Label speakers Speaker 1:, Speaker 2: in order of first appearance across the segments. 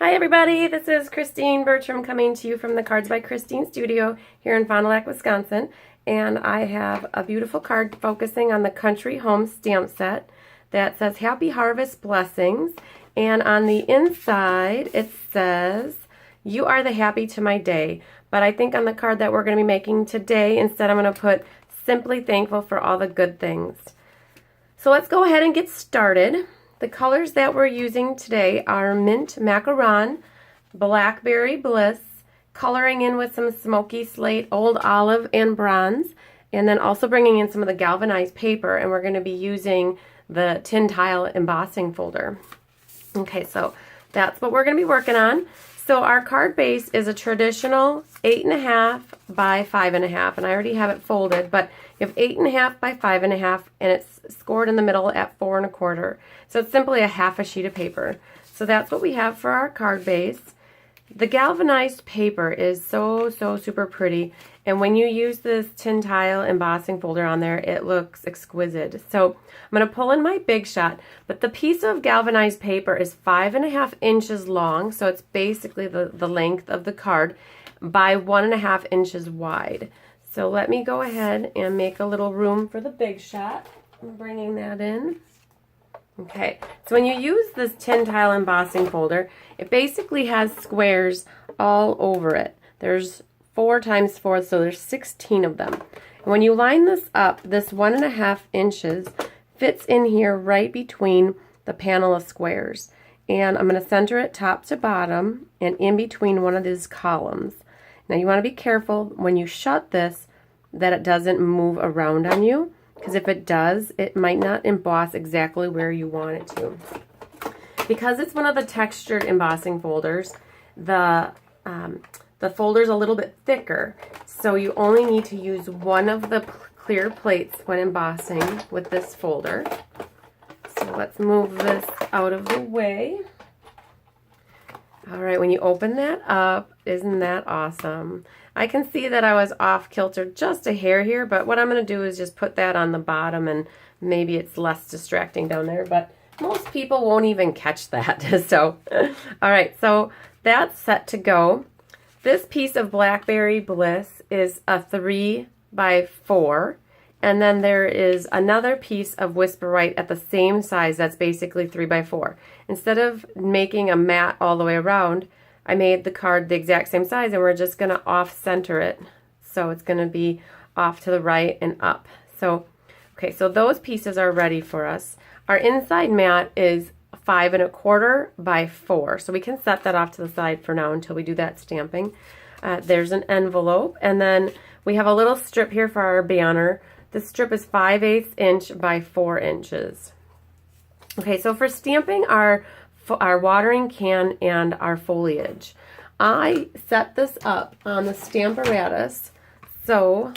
Speaker 1: Hi everybody, this is Christine Bertram coming to you from the Cards by Christine studio here in Fond du Lac, Wisconsin. And I have a beautiful card focusing on the Country Home stamp set that says Happy Harvest Blessings. And on the inside it says, You are the happy to my day. But I think on the card that we're going to be making today, instead I'm going to put Simply Thankful for all the good things. So let's go ahead and get started. The colors that we're using today are Mint Macaron, Blackberry Bliss, coloring in with some Smoky Slate, Old Olive, and Bronze, and then also bringing in some of the galvanized paper, and we're going to be using the tin tile embossing folder. Okay, so that's what we're going to be working on. So our card base is a traditional 8.5 by 5.5, and I already have it folded, but you have 8.5 by 5.5, and it's scored in the middle at 4 1/4. So it's simply a half a sheet of paper. So that's what we have for our card base. The galvanized paper is so super pretty, and when you use this tin tile embossing folder on there, it looks exquisite. So I'm going to pull in my Big Shot, but the piece of galvanized paper is 5.5 inches long, so it's basically the length of the card, by 1.5 inches wide. So let me go ahead and make a little room for the Big Shot. I'm bringing that in. Okay, so when you use this tin tile embossing folder, it basically has squares all over it. There's 4 times 4, so there's 16 of them. And when you line this up, this 1.5 inches fits in here right between the panel of squares. And I'm going to center it top to bottom and in between one of these columns. Now you want to be careful when you shut this that it doesn't move around on you, because if it does, it might not emboss exactly where you want it to. Because it's one of the textured embossing folders, the folder's a little bit thicker, so you only need to use one of the clear plates when embossing with this folder. So let's move this out of the way. All right, when you open that up, isn't that awesome? I can see that I was off kilter just a hair here, but what I'm going to do is just put that on the bottom, and maybe it's less distracting down there, but most people won't even catch that. So, all right, so that's set to go. This piece of Blackberry Bliss is a 3 by 4, and then there is another piece of Whisper White at the same size that's basically 3 by 4. Instead of making a mat all the way around, I made the card the exact same size, and we're just going to off-center it. So it's going to be off to the right and up. So, okay, so those pieces are ready for us. Our inside mat is 5 1/4 by 4. So we can set that off to the side for now until we do that stamping. There's an envelope, and then we have a little strip here for our banner. The strip is 5/8 inch by 4 inches. Okay, so for stamping our watering can and our foliage, I set this up on the stamp apparatus so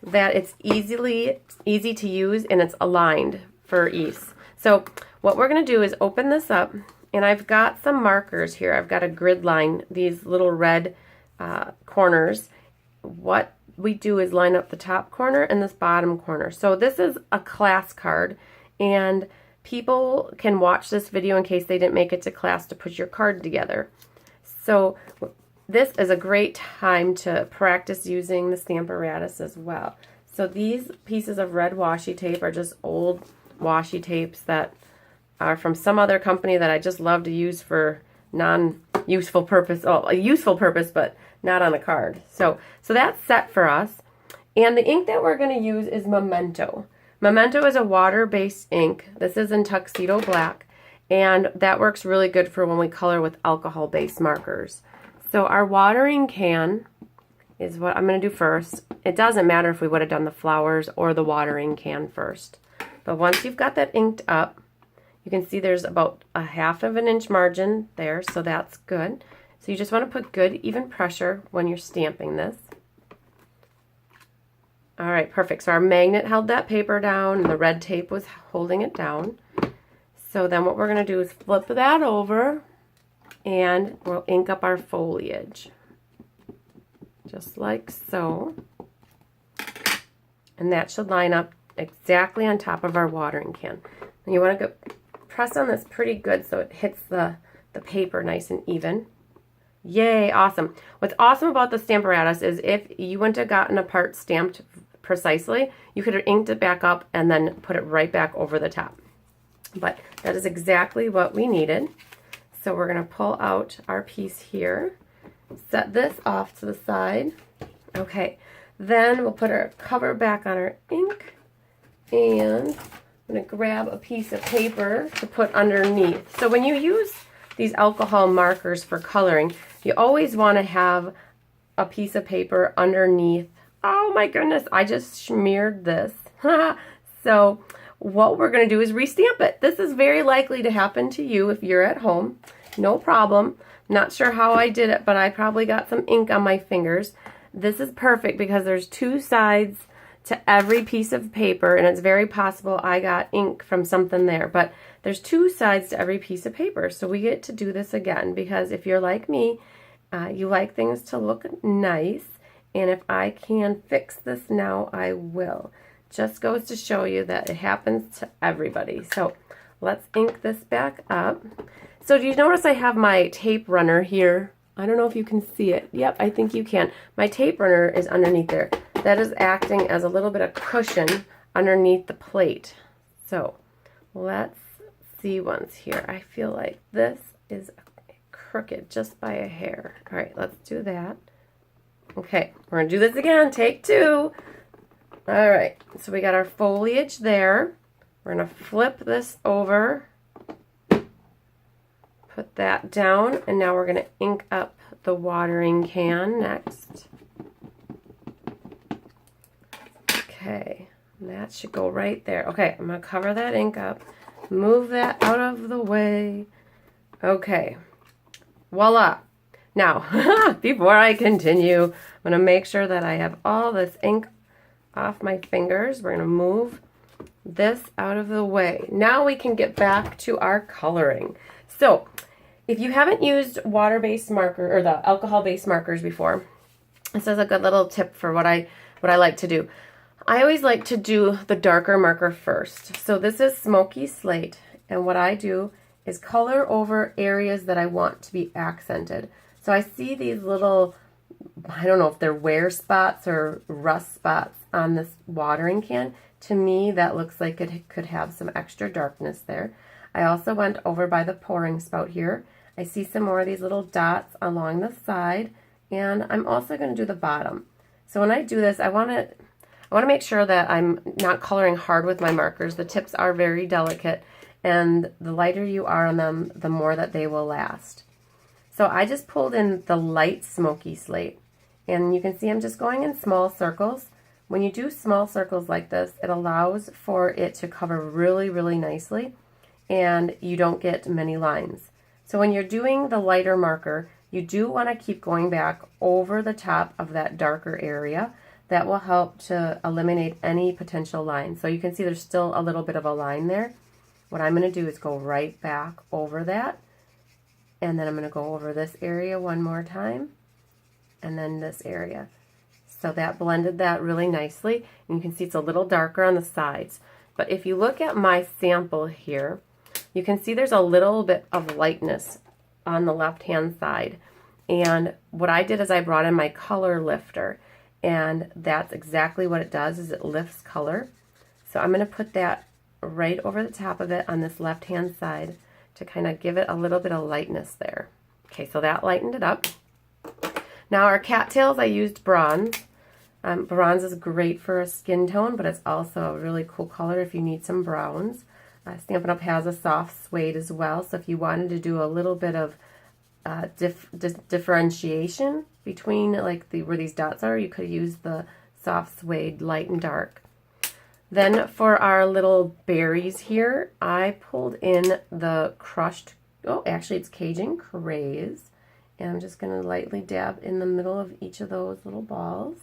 Speaker 1: that it's easy to use and it's aligned for ease. So what we're going to do is open this up, and I've got some markers here. I've got a grid line, these little red corners. What we do is line up the top corner and this bottom corner. So this is a class card, and people can watch this video in case they didn't make it to class to put your card together. So this is a great time to practice using the stamp apparatus as well. So these pieces of red washi tape are just old washi tapes that are from some other company that I just love to use for non-useful purpose, a useful purpose, but not on a card. So that's set for us. And the ink that we're going to use is Memento. Memento is a water-based ink. This is in Tuxedo Black, and that works really good for when we color with alcohol-based markers. So our watering can is what I'm going to do first. It doesn't matter if we would have done the flowers or the watering can first. But once you've got that inked up, you can see there's about a 1/2 inch margin there, so that's good. So you just want to put good, even pressure when you're stamping this. All right, perfect. So our magnet held that paper down, and the red tape was holding it down. So then what we're going to do is flip that over, and we'll ink up our foliage. Just like so. And that should line up exactly on top of our watering can. And you want to press on this pretty good so it hits the the paper nice and even. Yay, awesome. What's awesome about the Stamparatus is if you wouldn't have gotten a part stamped precisely, you could have inked it back up and then put it right back over the top. But that is exactly what we needed. So we're going to pull out our piece here, set this off to the side. Okay, then we'll put our cover back on our ink, and I'm going to grab a piece of paper to put underneath. So when you use these alcohol markers for coloring, you always want to have a piece of paper underneath. Oh my goodness, I just smeared this. So what we're going to do is restamp it. This is very likely to happen to you if you're at home. No problem. Not sure how I did it, but I probably got some ink on my fingers. This is perfect because there's two sides to every piece of paper, and it's very possible I got ink from something there, but there's two sides to every piece of paper, so we get to do this again because if you're like me, you like things to look nice, and if I can fix this now, I will. Just goes to show you that it happens to everybody. So let's ink this back up. So do you notice I have my tape runner here? I don't know if you can see it. Yep, I think you can. My tape runner is underneath there. That is acting as a little bit of cushion underneath the plate. So let's see once here. I feel like this is crooked just by a hair. All right, let's do that. Okay, we're going to do this again. Take two. All right, so we got our foliage there. We're going to flip this over. Put that down, and now we're going to ink up the watering can next. Okay, and that should go right there. Okay, I'm going to cover that ink up, move that out of the way. Okay, voila. Now, before I continue, I'm going to make sure that I have all this ink off my fingers. We're going to move this out of the way. Now we can get back to our coloring. So, if you haven't used water-based marker or the alcohol-based markers before, this is a good little tip for what I like to do. I always like to do the darker marker first. So this is Smoky Slate, and what I do is color over areas that I want to be accented. So I see these little, I don't know if they're wear spots or rust spots on this watering can. To me, that looks like it could have some extra darkness there. I also went over by the pouring spout here. I see some more of these little dots along the side, and I'm also going to do the bottom. So when I do this, I want to make sure that I'm not coloring hard with my markers. The tips are very delicate, and the lighter you are on them, the more that they will last. So I just pulled in the light Smoky Slate, and you can see I'm just going in small circles. When you do small circles like this, it allows for it to cover really, really nicely, and you don't get many lines. So when you're doing the lighter marker, you do want to keep going back over the top of that darker area. That will help to eliminate any potential lines. So you can see there's still a little bit of a line there. What I'm going to do is go right back over that, and then I'm going to go over this area one more time, and then this area. So that blended that really nicely, and you can see it's a little darker on the sides. But if you look at my sample here, you can see there's a little bit of lightness on the left-hand side. And what I did is I brought in my color lifter, and that's exactly what it does, is it lifts color. So I'm going to put that right over the top of it on this left-hand side to kind of give it a little bit of lightness there. Okay, so that lightened it up. Now our cattails, I used bronze. Bronze is great for a skin tone, but it's also a really cool color if you need some browns. Stampin' Up! Has a soft suede as well, so if you wanted to do a little bit of differentiation between like where these dots are, you could use the soft suede light and dark. Then for our little berries here, I pulled in the crushed, oh actually it's Cajun Craze, and I'm just going to lightly dab in the middle of each of those little balls,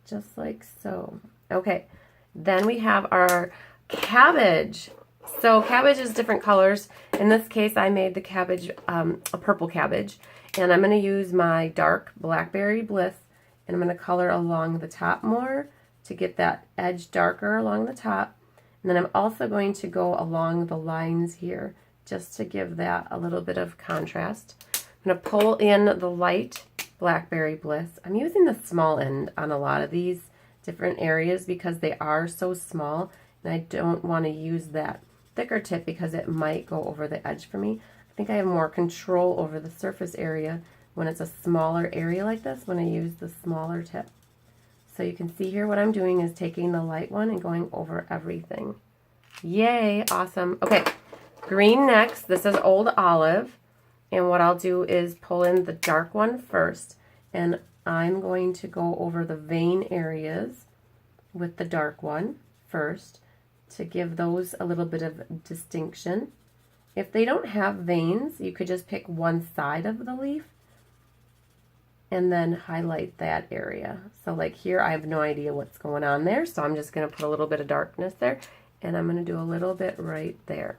Speaker 1: just like so. Okay, then we have our cabbage. So cabbage is different colors. In this case, I made the cabbage a purple cabbage, and I'm going to use my dark Blackberry Bliss, and I'm going to color along the top more to get that edge darker along the top. And then I'm also going to go along the lines here just to give that a little bit of contrast. I'm going to pull in the light Blackberry Bliss. I'm using the small end on a lot of these different areas because they are so small, and I don't want to use that thicker tip because it might go over the edge for me. I think I have more control over the surface area when it's a smaller area like this when I use the smaller tip. So you can see here what I'm doing is taking the light one and going over everything. Yay, awesome. Okay, green next. This is Old Olive. And what I'll do is pull in the dark one first. And I'm going to go over the vein areas with the dark one first to give those a little bit of distinction. If they don't have veins, you could just pick one side of the leaf and then highlight that area. So like here, I have no idea what's going on there, so I'm just going to put a little bit of darkness there, and I'm going to do a little bit right there.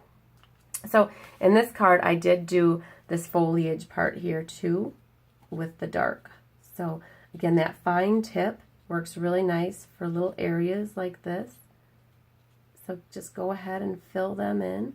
Speaker 1: So in this card, I did do this foliage part here too with the dark. So again, that fine tip works really nice for little areas like this. So just go ahead and fill them in.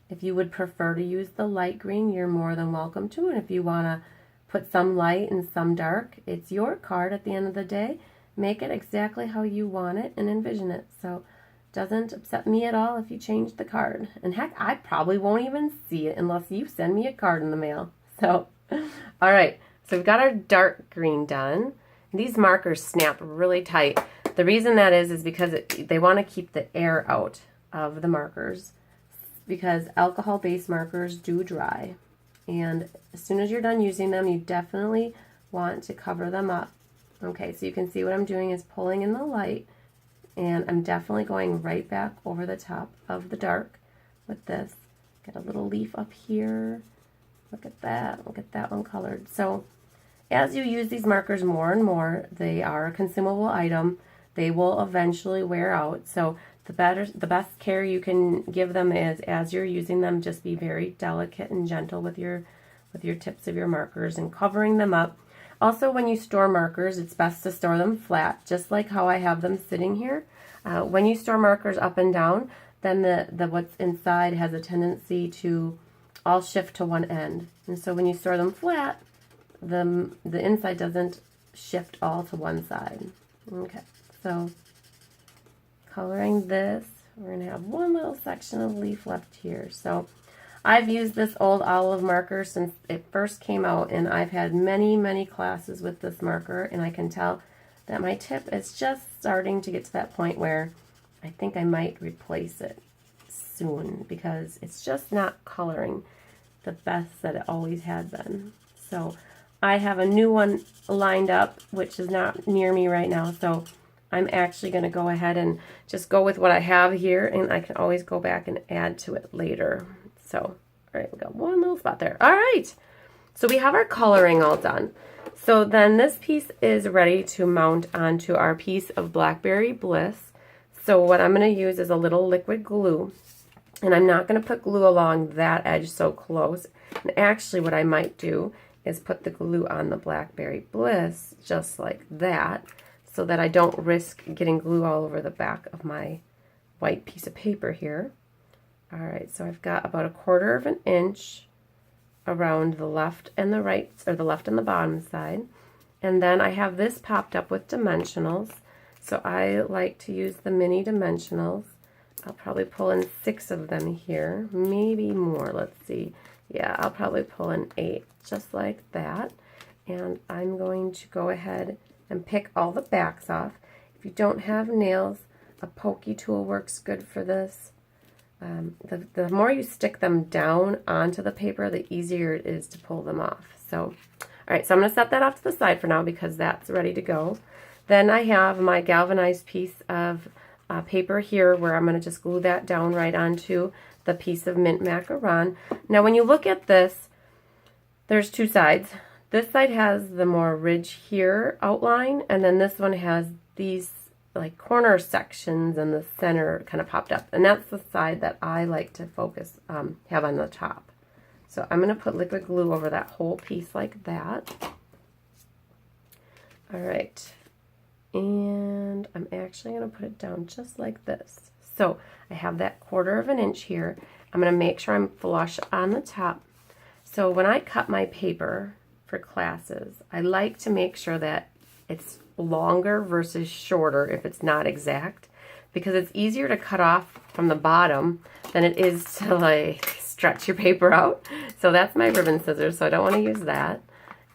Speaker 1: If you would prefer to use the light green, you're more than welcome to. And if you want to put some light and some dark, it's your card at the end of the day. Make it exactly how you want it and envision it. So it doesn't upset me at all if you change the card. And heck, I probably won't even see it unless you send me a card in the mail. So, all right. So we've got our dark green done. These markers snap really tight. The reason that is because they want to keep the air out of the markers, because alcohol-based markers do dry. And as soon as you're done using them, you definitely want to cover them up. Okay, so you can see what I'm doing is pulling in the light, and I'm definitely going right back over the top of the dark with this. Get a little leaf up here. Look at that. Look at that one colored. So as you use these markers more and more, they are a consumable item. They will eventually wear out. So the best care you can give them is, as you're using them, just be very delicate and gentle with your tips of your markers and covering them up. Also, when you store markers, it's best to store them flat, just like how I have them sitting here. When you store markers up and down, then the what's inside has a tendency to all shift to one end. And so when you store them flat, the inside doesn't shift all to one side. Okay, so coloring this, we're going to have one little section of leaf left here. So I've used this Old Olive marker since it first came out, and I've had many, many classes with this marker, and I can tell that my tip is just starting to get to that point where I think I might replace it soon because it's just not coloring the best that it always had been. So I have a new one lined up, which is not near me right now, so I'm actually going to go ahead and just go with what I have here, and I can always go back and add to it later. So, all right, we got one little spot there. All right, so we have our coloring all done. So then this piece is ready to mount onto our piece of Blackberry Bliss. So what I'm going to use is a little liquid glue, and I'm not going to put glue along that edge so close. And actually what I might do is put the glue on the Blackberry Bliss just like that, so that I don't risk getting glue all over the back of my white piece of paper here. All right, so I've got about 1/4 of an inch around the left and the right, or the left and the bottom side. And then I have this popped up with dimensionals. So I like to use the mini dimensionals. I'll probably pull in 6 of them here, maybe more. Let's see. Yeah, I'll probably pull in 8, just like that. And I'm going to go ahead and pick all the backs off. If you don't have nails, a pokey tool works good for this. The more you stick them down onto the paper, the easier it is to pull them off. So, all right, so I'm going to set that off to the side for now because that's ready to go. Then I have my galvanized piece of paper here where I'm going to just glue that down right onto the piece of mint macaron. Now, when you look at this, there's 2 sides. This side has the more ridge here outline, and then this one has these like corner sections in the center kind of popped up, and that's the side that I like to focus, have on the top. So I'm going to put liquid glue over that whole piece like that. All right, and I'm actually going to put it down just like this. So I have that 1/4 of an inch here, I'm going to make sure I'm flush on the top. So when I cut my paper for classes, I like to make sure that it's longer versus shorter if it's not exact, because it's easier to cut off from the bottom than it is to like stretch your paper out. So that's my ribbon scissors, so I don't want to use that.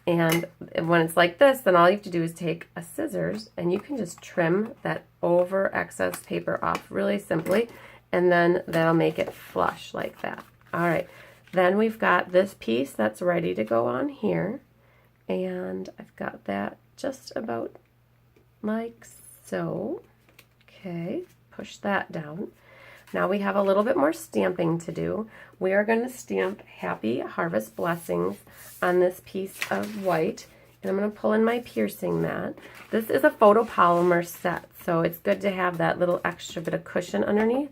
Speaker 1: And when it's like this, then all you have to do is take a scissors and you can just trim that over excess paper off really simply, and then that'll make it flush like that. All right, then we've got this piece that's ready to go on here, and I've got that just about like so. Okay, push that down. Now we have a little bit more stamping to do. We are going to stamp Happy Harvest Blessings on this piece of white. And I'm going to pull in my piercing mat. This is a photopolymer set, so it's good to have that little extra bit of cushion underneath.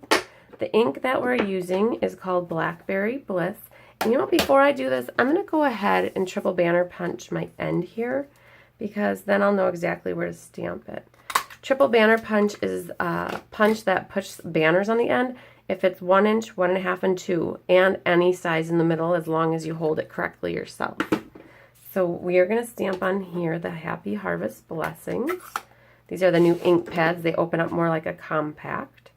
Speaker 1: The ink that we're using is called Blackberry Bliss. And you know what, before I do this, I'm going to go ahead and triple banner punch my end here, because then I'll know exactly where to stamp it. Triple banner punch is a punch that puts banners on the end. If it's 1 inch, 1.5, and 2, and any size in the middle, as long as you hold it correctly yourself. So we are going to stamp on here the Happy Harvest Blessings. These are the new ink pads. They open up more like a compact.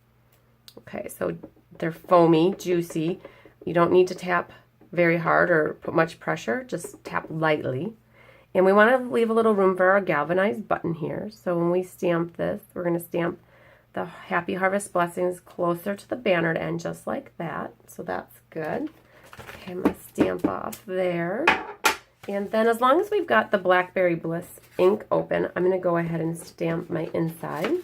Speaker 1: Okay, so they're foamy, juicy. You don't need to tap very hard or put much pressure. Just tap lightly. And we want to leave a little room for our galvanized button here. So when we stamp this, we're going to stamp the Happy Harvest Blessings closer to the bannered end, just like that. So that's good. Okay, I'm going to stamp off there. And then as long as we've got the Blackberry Bliss ink open, I'm going to go ahead and stamp my inside.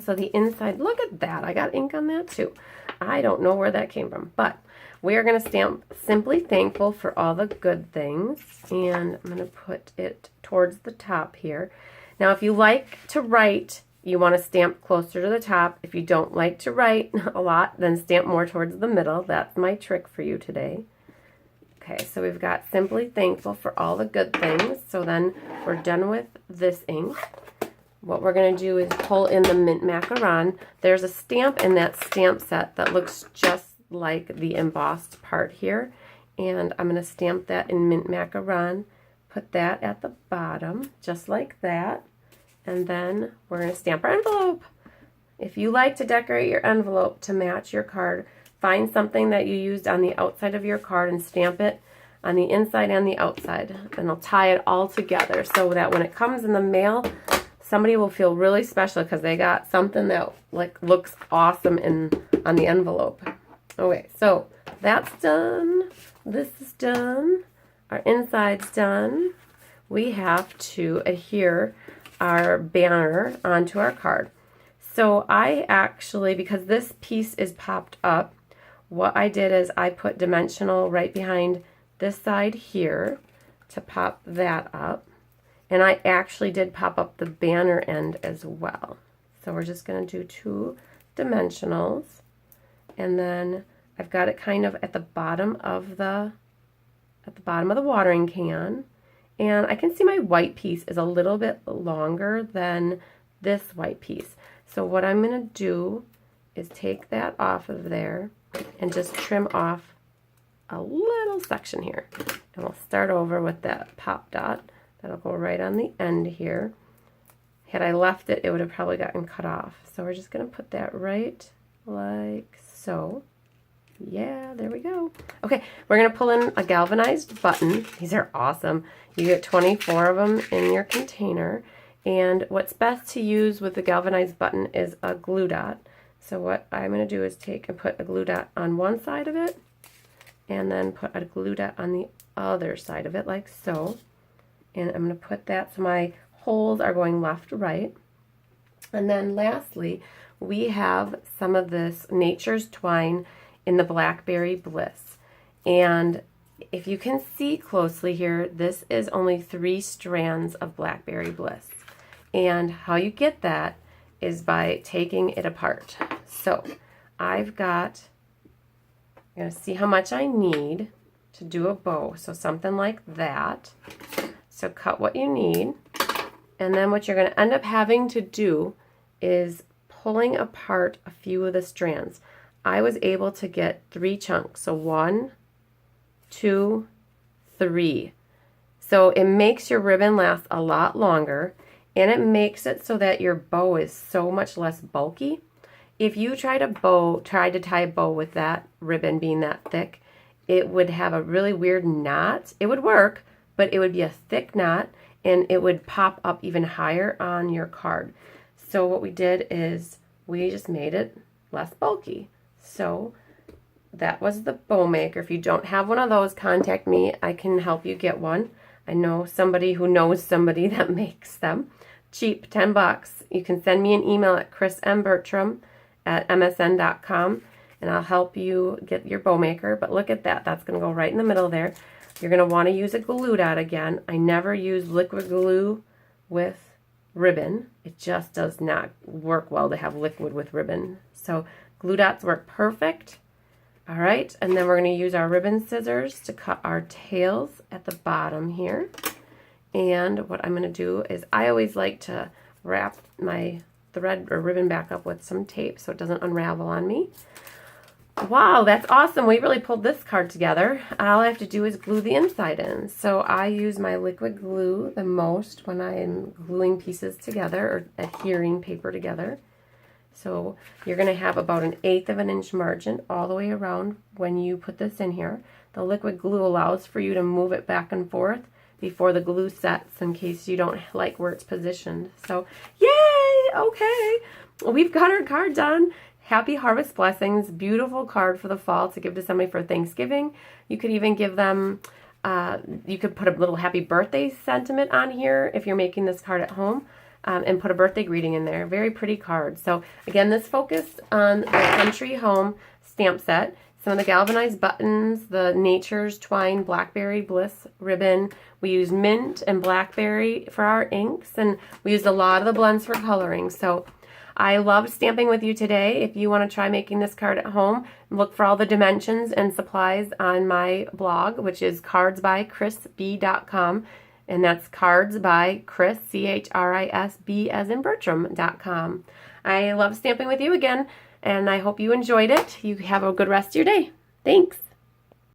Speaker 1: So the inside, look at that. I got ink on that too. I don't know where that came from, but we are going to stamp Simply Thankful for All the Good Things, and I'm going to put it towards the top here. Now, if you like to write, you want to stamp closer to the top. If you don't like to write a lot, then stamp more towards the middle. That's my trick for you today. Okay, so we've got Simply Thankful for All the Good Things. So then we're done with this ink. What we're going to do is pull in the mint macaron. There's a stamp in that stamp set that looks just like the embossed part here, and I'm going to stamp that in mint macaron, put that at the bottom just like that, and then we're going to stamp our envelope. If you like to decorate your envelope to match your card, find something that you used on the outside of your card and stamp it on the inside and the outside, and I'll tie it all together so that when it comes in the mail, somebody will feel really special because they got something that like looks awesome on the envelope. Okay, so that's done. This is done. Our inside's done. We have to adhere our banner onto our card. So I actually, because this piece is popped up, what I did is I put dimensional right behind this side here to pop that up. And I actually did pop up the banner end as well. So we're just going to do 2 dimensionals. And then I've got it kind of at the bottom of the watering can, and I can see my white piece is a little bit longer than this white piece. So what I'm going to do is take that off of there and just trim off a little section here. And we'll start over with that pop dot. That'll go right on the end here. Had I left it, it would have probably gotten cut off. So we're just going to put that right like so. Yeah, there we go. Okay, we're going to pull in a galvanized button. These are awesome. You get 24 of them in your container. And what's best to use with the galvanized button is a glue dot. So what I'm going to do is take and put a glue dot on one side of it, and then put a glue dot on the other side of it like so. And I'm going to put that so my holes are going left to right. And then lastly, we have some of this Nature's Twine in the Blackberry Bliss. And if you can see closely here, this is only 3 strands of Blackberry Bliss. And how you get that is by taking it apart. So I'm going to see how much I need to do a bow. So something like that. So cut what you need. And then what you're going to end up having to do is pulling apart a few of the strands. I was able to get 3 chunks. So 1, 2, 3. So it makes your ribbon last a lot longer, and it makes it so that your bow is so much less bulky. If you try to tie a bow with that ribbon being that thick, it would have a really weird knot. It would work, but it would be a thick knot, and it would pop up even higher on your card. So what we did is we just made it less bulky. So that was the bow maker. If you don't have one of those, contact me. I can help you get one. I know somebody who knows somebody that makes them. Cheap, 10 bucks. You can send me an email at chrismbertram@msn.com, and I'll help you get your bow maker. But look at that. That's going to go right in the middle there. You're going to want to use a glue dot again. I never use liquid glue with ribbon. It just does not work well to have liquid with ribbon. So glue dots work perfect. All right, and then we're going to use our ribbon scissors to cut our tails at the bottom here. And what I'm going to do is I always like to wrap my thread or ribbon back up with some tape so it doesn't unravel on me. Wow, that's awesome. We really pulled this card together. All I have to do is glue the inside in. So I use my liquid glue the most when I'm gluing pieces together or adhering paper together. So you're going to have about 1/8 of an inch margin all the way around when you put this in here. The liquid glue allows for you to move it back and forth before the glue sets in case you don't like where it's positioned. So yay! Okay, we've got our card done. Happy Harvest Blessings. Beautiful card for the fall to give to somebody for Thanksgiving. You could even give them, you could put a little happy birthday sentiment on here if you're making this card at home. And put a birthday greeting in there. Very pretty card. So again, this focused on the Country Home stamp set. Some of the galvanized buttons, the Nature's Twine Blackberry Bliss ribbon. We used mint and blackberry for our inks, and we used a lot of the blends for coloring. So I loved stamping with you today. If you want to try making this card at home, look for all the dimensions and supplies on my blog, which is cardsbychrisb.com. And that's cards by Chris, CHRISB as in Bertram.com. I love stamping with you again, and I hope you enjoyed it. You have a good rest of your day. Thanks.